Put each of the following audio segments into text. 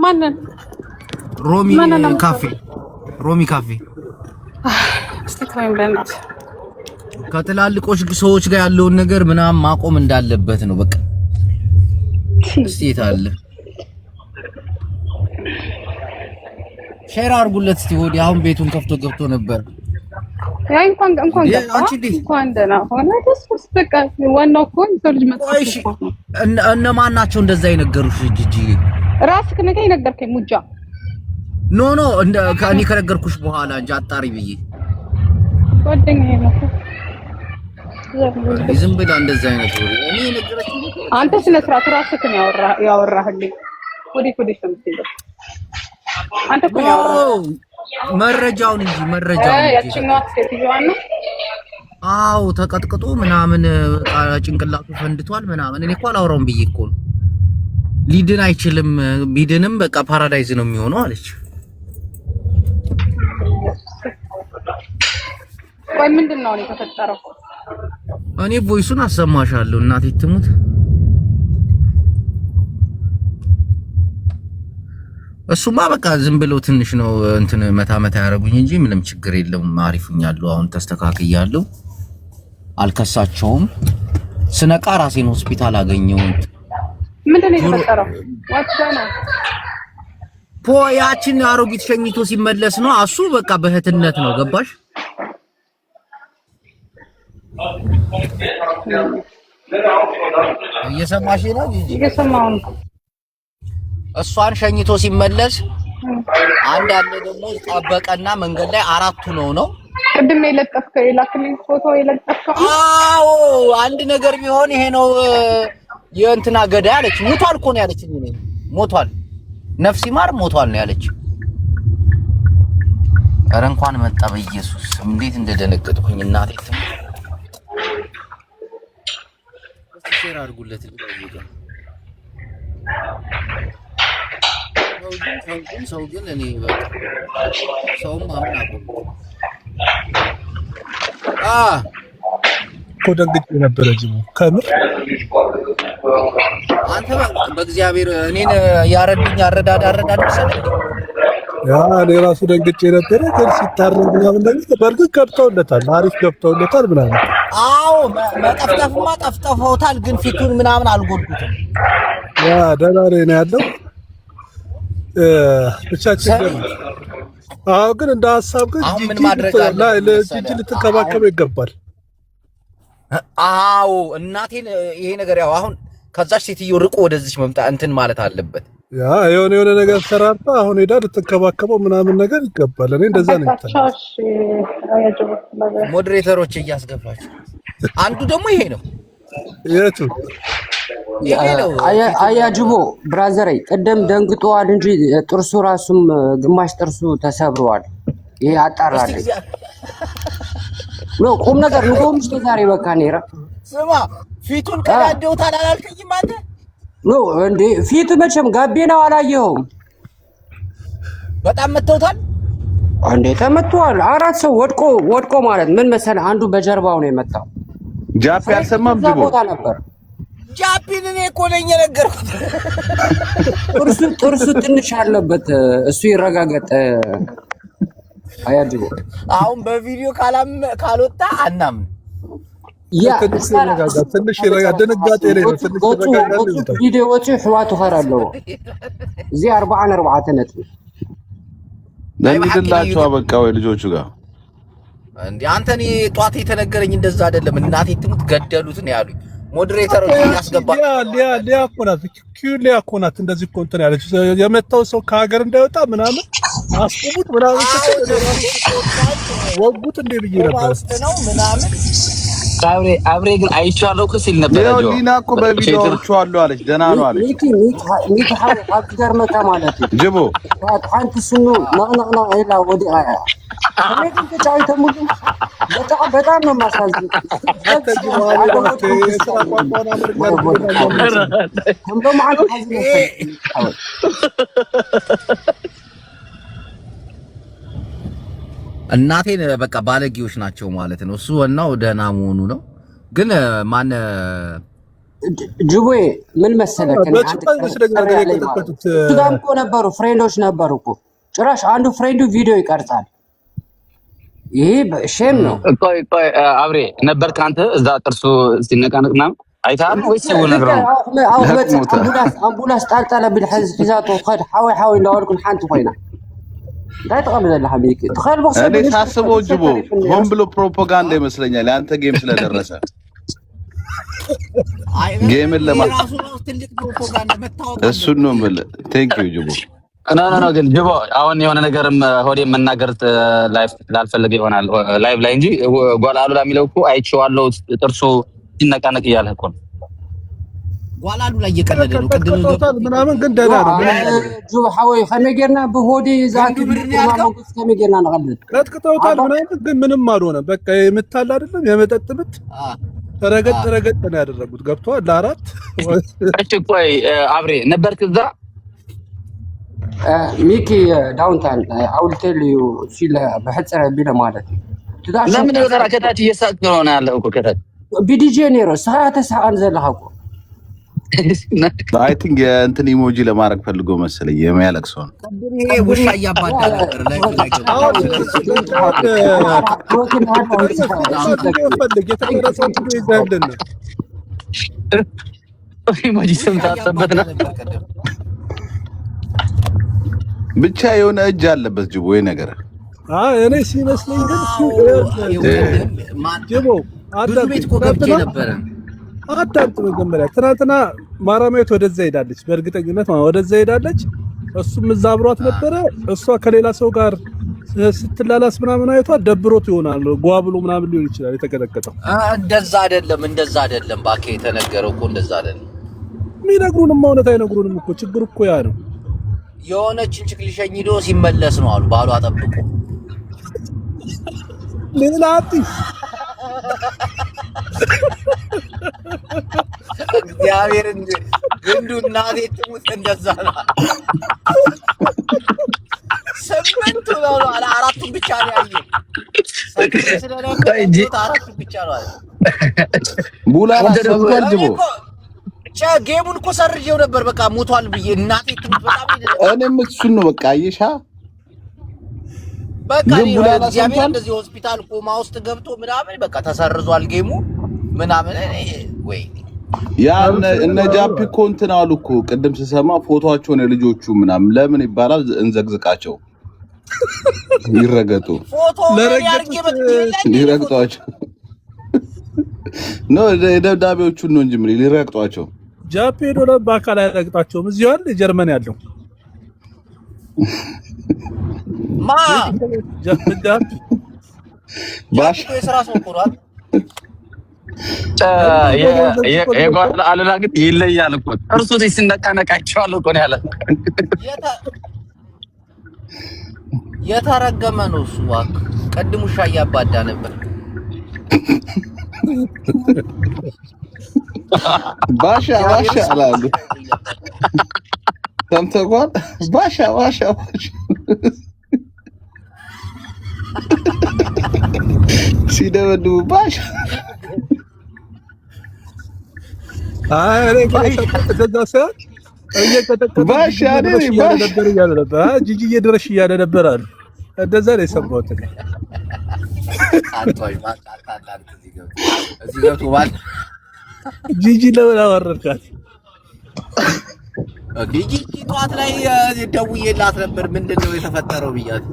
ማንን ሮሚ ካፌ አስተካክለኝ በእናት ከትላልቆች ሰዎች ጋር ያለውን ነገር ምናምን ማቆም እንዳለበት ነው በቃ እስቲ ታለ ሼር አድርጉለት እስቲ ወዲ አሁን ቤቱን ከፍቶ ገብቶ ነበር ያይ እንኳን ደህና ሆነ ደስ በቃ ዋናው እኮ ሰው ልጅ መጥቶ እነማን ናቸው እንደዛ የነገሩሽ ጂጂ ራስክ ነገር የነገርከኝ ሙጃ ኖ እንደ ከኔ ከነገርኩሽ በኋላ እንጂ አጣሪ ብዬ ጓደኛዬ ነው ዝም ብላ እንደዛ አይነት ወሬ እኔ ነገረችኝ አንተ ስለ ስርዓት ራስክ ነው ያወራህልኝ ወዴት ሰምተህ አንተ እኮ ያወራህ መረጃውን ያቺኛው ሴትዮዋ ነው አው ተቀጥቅጦ ምናምን ጭንቅላቱ ፈንድቷል ምናምን እኔ እኮ አላወራውም ብዬ እኮ ነው ሊድን አይችልም ቢድንም በቃ ፓራዳይዝ ነው የሚሆነው አለች ወይ ምንድነው የተፈጠረው እኔ ቮይሱን አሰማሻለሁ እናቴ ትሙት እሱማ በቃ ዝም ብለው ትንሽ ነው እንትን መታ ያረጉኝ እንጂ ምንም ችግር የለውም አሪፍኛለሁ አሁን ተስተካክያለሁ አልከሳቸውም ስነቃ ራሴን ሆስፒታል አገኘው ምንድነው የተፈጠረው ዋትሳና ፖያችን አሮጊት ሸኝቶ ሲመለስ ነው አሱ በቃ በህትነት ነው ገባሽ እየሰማሽ ነው እየሰማው ነው እሷን ሸኝቶ ሲመለስ አንድ አለ ደግሞ ጠበቀና መንገድ ላይ አራቱ ነው ቅድም የለጠፍከው የላክልኝ ፎቶ የለጠፍከው አዎ አንድ ነገር ቢሆን ይሄ ነው የእንትና ገዳይ አለች ሞቷል እኮ ነው ያለችኝ እኔ ሞቷል ነፍስ ይማር ሞቷል ነው ያለች ኧረ እንኳን መጣ በኢየሱስ እንዴት እንደደነገጥኩኝ እናቴ ሼር አድርጉለት ልጅ ሰው ግን እኔ በቃ ሰውም አምን አቆም ኮደንግጭ ነበር ጅሙ ከምር አንተ በእግዚአብሔር እኔን ያረዱኝ አረዳድ መሰለኝ ያ ለራሱ ደንግጬ ነበር ግን ሲታረም ምናምን ነገር በርግጥ ገብተውለታል አሪፍ ገብተውለታል ምናምን አዎ መጠፍጠፍማ ጠፍጠፈውታል ግን ፊቱን ምናምን አልጎድኩትም ያ ደህና ነው ያለው ብቻችን አዎ ግን እንደ ሐሳብ ግን ጂጂ ልትከባከበው ይገባል አዎ እናቴን ይሄ ነገር ያው አሁን ከዛች ሴትዮ ርቆ ወደዚህ መምጣት እንትን ማለት አለበት ያ የሆነ ነገር ተራርታ አሁን ሄዳ ልትከባከበው ምናምን ነገር ይገባል እኔ እንደዛ ነው ታቻሽ ሞዴሬተሮች እያስገባችሁ አንዱ ደግሞ ይሄ ነው የቱ አያጅቦ ብራዘሬ ቀደም ደንግጦዋል እንጂ ጥርሱ ራሱም ግማሽ ጥርሱ ተሰብሯል ይሄ አጣራለኝ ነው ቁም ነገር ነው ዛሬ በቃ ነራ ስማ ፊቱን ቀዳደውታል አላልከኝም አንተ ነው እንዴ ፊቱ መቼም ጋቤናው አላየኸውም በጣም መተውታል አንዴ ተመቷል አራት ሰው ወድቆ ማለት ምን መሰለህ አንዱ በጀርባው ነው የመጣው ጃፒ አልሰማም ጅቦ ነበር ጃፒን እኔ እኮ ነኝ የነገርኩት ጥርሱ ትንሽ አለበት እሱ ይረጋገጥ አያጅቦ አሁን በቪዲዮ ካልወጣ አናምን ያ ትንሽ ድንጋጤ ላይ ነው ትንሽ ተረጋጋለሁ ቪዲዮዎቹ ህዋቱ ኸራለው እዚ 44 ነጥብ ለምንድላችሁ በቃ ወይ ልጆቹ ጋር እንዴ አንተኔ ጧት የተነገረኝ እንደዛ አይደለም እናቴ ትሙት ገደሉት ነው ያሉኝ ሞዴሬተሮች ያስገባ ሊያ ኮናት እንደዚህ እኮ እንትን ያለች የመታው ሰው ከሀገር እንዳይወጣ ምናምን አስቆሙት ምናምን ወጉት እንደ ብዬ ነበር ነው ምናምን አብሬ ግን አይቻለሁ ከሲል ነበር ያው ሊና እኮ በቪዲዮዎቹ አሉ አለች ደህና ነው አለች ኒኪ ሀገር መጣ ማለት ጅቦ አንተ ስኑ ናና አይላ ወዲ አያ ከመድን ተጫይተው ሙሉ በጣም ነው ማሳዝን እናቴን በቃ ባለጌዎች ናቸው ማለት ነው እሱ ወናው ደህና መሆኑ ነው ግን ማን ጅቦዬ ምን መሰለህ ጋም እኮ ነበሩ ፍሬንዶች ነበሩ እኮ ጭራሽ አንዱ ፍሬንዱ ቪዲዮ ይቀርጻል። ይሄ ሼም ነው። ቆይ አብሬ ነበርክ አንተ እዛ ጥርሱ ሲነቃነቅ ምናምን አይተሃል ወይስ ነው ነገር ነው? አምቡላንስ ጣልጣለ بالحز ሒዛቶ خد حاوي እንዳወልኩን ሓንቲ ኮይና እንታይ ተቀበለለ ሐሚክ ተኸልቦ እኔ ሳስበው ጅቦ ሆን ብሎ ፕሮፓጋንዳ ይመስለኛል አንተ ጌም ስለደረሰ ጌምን ለማራሱ ነው ትልቅ ፕሮፓጋንዳ መታወቅ እሱን ነው ማለት ቴንክ ዩ ጅቦ ኖ ግን ጅቦ አሁን የሆነ ነገርም ሆዴ መናገር ላይፍ ላልፈልግ ይሆናል ላይቭ ላይ እንጂ ጓላሉ ለሚለው እኮ አይቼዋለሁ ጥርሱ ሲነቃነቅ እያለ እኮ ነው ጓላሉ ላይ እየቀለደ ነው ቅድም ምናምን ግን ደህና ነው ጅቦ ሐወይ ከመገርና በሆዴ ዛት ማሞስ ከመገርና ነቀልድ ከትከታውታል ምናምን ግን ምንም አልሆነ በቃ የምታል አይደለም የመጠጥብት ረገጥ ነው ያደረጉት ገብቷል ለአራት እሺ ቆይ አብሬ ነበርክ እዛ ሚኪ ዳውንታውን አውልቴል ዩ ሲል በህጽረ ቢለ ማለት ለምን ወደራ ከታች እየሳቅ ነው ያለው እኮ ከታች ቢዲጄ ኔሮ ሰዓተ ሰዓት ዘለሐቁ አይ ቲንክ እንትን ኢሞጂ ለማድረግ ፈልጎ መሰለኝ የሚያለቅሰው ነው ይሄ ውሻ እያባዳ ነበር ላይ ኢሞጂ ሰምታበት ነው ብቻ የሆነ እጅ አለበት ጅቦ ወይ ነገር እኔ ሲመስለኝ ግን ጅቦ ብዙ ቤት እኮ ገብቼ ነበረ አዳምጥ መጀመሪያ ትናንትና ማራማዊት ወደዛ ሄዳለች በእርግጠኝነት ወደዛ ሄዳለች እሱም እዛ አብሯት ነበረ እሷ ከሌላ ሰው ጋር ስትላላስ ምናምን አይቷት ደብሮት ይሆናል ጓብሎ ምናምን ሊሆን ይችላል የተቀጠቀጠው እንደዛ አይደለም ባኬ የተነገረው እኮ እንደዛ አይደለም የሚነግሩንም እውነት አይነግሩንም እኮ ችግር እኮ ያ ነው የሆነችን ችክልሸኝ ሄዶ ሲመለስ ነው አሉ ባሉ አጠብቁ ሌላ አዲስ እግዚአብሔር ግንዱ እናቴ ትሙት እንደዛ ነው ስምንት ነው አራቱ ብቻ ነው ያየው አራቱ ብቻ ነው ቡላ ሰብቷል ጅቦ ጌሙን እኮ ሰርጄው ነበር በቃ ሞቷል ብዬ እናቴ ትሙት በጣም እኔም እሱን ነው በቃ አይሻ በቃ እግዚአብሔር እንደዚህ ሆስፒታል ኮማ ውስጥ ገብቶ ምናምን በቃ ተሰርዟል ጌሙ ምናምን ወይ ያ እነ ጃፒ ኮንትን አሉ እኮ ቅድም ስሰማ ፎቶአቸውን የልጆቹ ምናምን ለምን ይባላል እንዘግዝቃቸው ይረገጡ ፎቶ ይረግጧቸው ነው ደብዳቤዎቹን ነው እንጂ ምን ሊረግጧቸው ጃፒ ዶላ በአካል አይረግጣቸውም እዚሁ አይደል ጀርመን ያለው ማ ጃፒ ባሽ የሥራ ሰው ቆራጥ የጓላ አለላ ግን ይለያል እኮ እርሱ ሲነቃነቃቸዋል እኮ ነው ያለ የተረገመ ነው እሱ ቀድሙ ሻ ያባዳ ነበር ባሻ አላሉ ሰምተጓል ባሻ ሲደበዱ ባሻ አሬ ባሻ ባሻ ጂጂ እየደረሽ እያለ ነበር አሉ እንደዛ ነው የሰማሁት ጂጂ ለምን አወረድካት ጂጂ ጧት ላይ ደውዬላት ነበር ምንድነው የተፈጠረው ብያት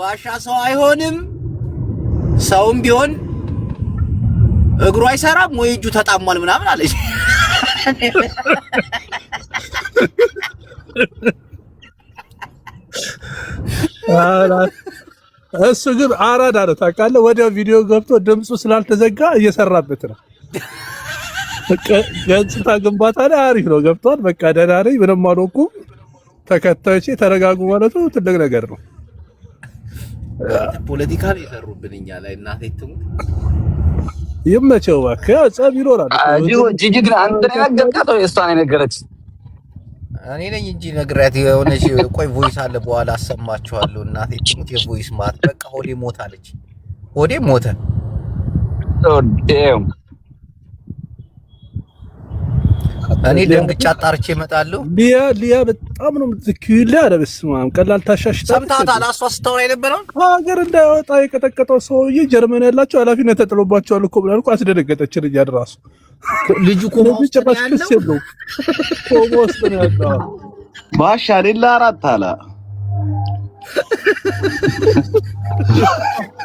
ባሻ ሰው አይሆንም ሰውም ቢሆን እግሩ አይሰራም ወይ እጁ ተጣሟል ምናምን አለች እሱ ግን አራዳ ነው ታውቃለህ ወዲያው ቪዲዮ ገብቶ ድምፁ ስላልተዘጋ እየሰራበት ነው ገጽታ ግንባታ ላይ አሪፍ ነው ገብቷል በቃ ደህና ነኝ ምንም አልሆንኩም ተከታዮቼ ተረጋጉ ማለቱ ትልቅ ነገር ነው ፖለቲካ ነው የሰሩብንኛ ላይ እናቴ ትሙት ይመቸው እባክህ ጸብ ይኖራል ጂጂ ግን አንተ ነገርካው የእሷን ነገረች እኔ ነኝ እንጂ ነግራት የሆነች ቆይ ቮይስ አለ በኋላ አሰማችኋለሁ እናቴ ትሙት የቮይስ ማት በቃ ሆዴ ሞታለች ሆዴ ሞተ እኔ ደንግጬ አጣርቼ እመጣለሁ። ሊያ በጣም ነው የምትክዩላ። ኧረ በስመ አብ ቀላል ታሻሽታ ሰምታታል። እሷ ስታወራ የነበረው ሀገር እንዳይወጣ የቀጠቀጠው ሰውዬ ጀርመን ያላቸው ኃላፊነት ተጥሎባቸዋል እኮ ብላ እኮ አስደነገጠች። ልጅ ራሱ ልጁ ኮማ ውስጥ ነው ያለው። ኮማ ውስጥ ነው ያለው። ባሻ ሌላ አራት አላ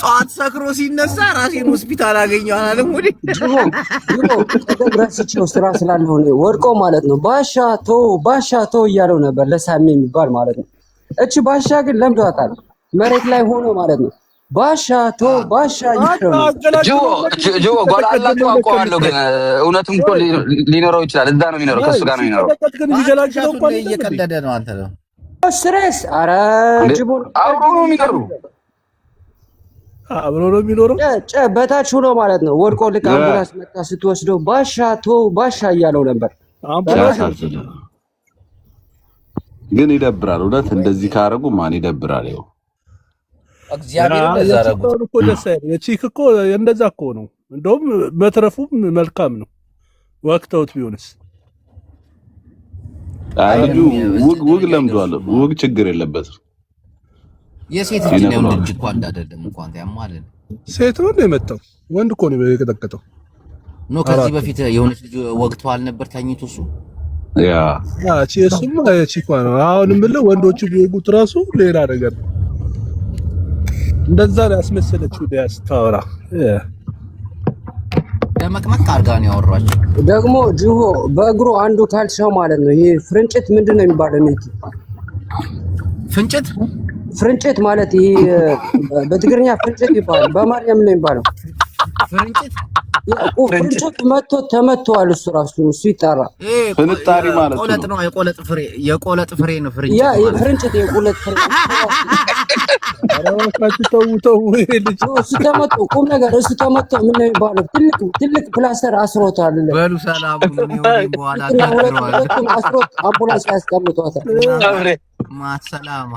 ጧት ሰክሮ ሲነሳ ራሴን ሆስፒታል አገኘው አላለም። ወዲ ጅቦ ቀደም ረስቼው ስራ ስላልሆነ ወድቆ ማለት ነው ባሻ ተው እያለው ነበር ለሳሚ የሚባል ማለት ነው። እቺ ባሻ ግን ለምዷታል። መሬት ላይ ሆኖ ማለት ነው ባሻ እያለው ጅቦ ጓላ አላችሁ አውቀዋለሁ፣ ግን እውነትም እኮ ሊኖረው ይችላል። እዛ ነው የሚኖረው፣ ከእሱ ጋር ነው የሚኖረው። እየቀለደ ነው አንተ ነው ስትሬስ ኧረ ጅቦ አብሮ ነው የሚኖረው በታች ሆኖ ማለት ነው። ወድቆ ልክ አምቡላንስ መጣ ስትወስደው ባሻ እያለው ነበር። ግን ይደብራል እውነት እንደዚህ ካረጉ ማን ይደብራል? ይኸው እግዚአብሔር እንደዛረጉ እኮ ደስ አይል። የቺክ እኮ እንደዛ እኮ ነው። እንደውም መትረፉም መልካም ነው። ወቅተውት ቢሆንስ ልጁ ውግ ለምዷል። ውግ ችግር የለበትም። የሴት ልጅ ነው እንጂ እኮ አይደለም እንኳን ያማልን ሴት ነው የመጣው ወንድ እኮ ነው የቀጠቀጠው። ኖ ከዚህ በፊት የሆነች ልጅ ወቅቷል ነበር ተኝቶ እሱ እሱማ ቺኳ ነው። አሁን የምልህ ወንዶቹ ቢወጉት ራሱ ሌላ ነገር ነው። እንደዛ ነው ያስመሰለችው ዲያስታወራ ደመቅመቅ አድርጋ ነው ያወራችው። ደግሞ ጅቦ በእግሩ አንዱ ካልሻው ማለት ነው። ይሄ ፍርንጭት ምንድን ነው የሚባለው? ሚኪ ፍርንጭት ማለት ይሄ በትግርኛ ፍርንጭት ይባላል። በአማርኛ ምን ነው የሚባለው? ፍርንጭት ተመቷል። እሱ ራሱ ይጣራ ፍንጣሪ ማለት ነው። ቆለጥ ነው። የቆለጥ ፍሬ ነው ፍርንጭት። ያ ፍርንጭት የቆለጥ ፍሬ ተው ይሄ ልጅ እሱ ተመቶ ቁም ነገር እሱ ተመቶ ምን ነው የሚባለው? ትልቅ ፕላስተር አስሮታል። በሉ ሰላም ነው በኋላ አስሮት አምቡላንስ ያስቀምጧታል። ማሰላማ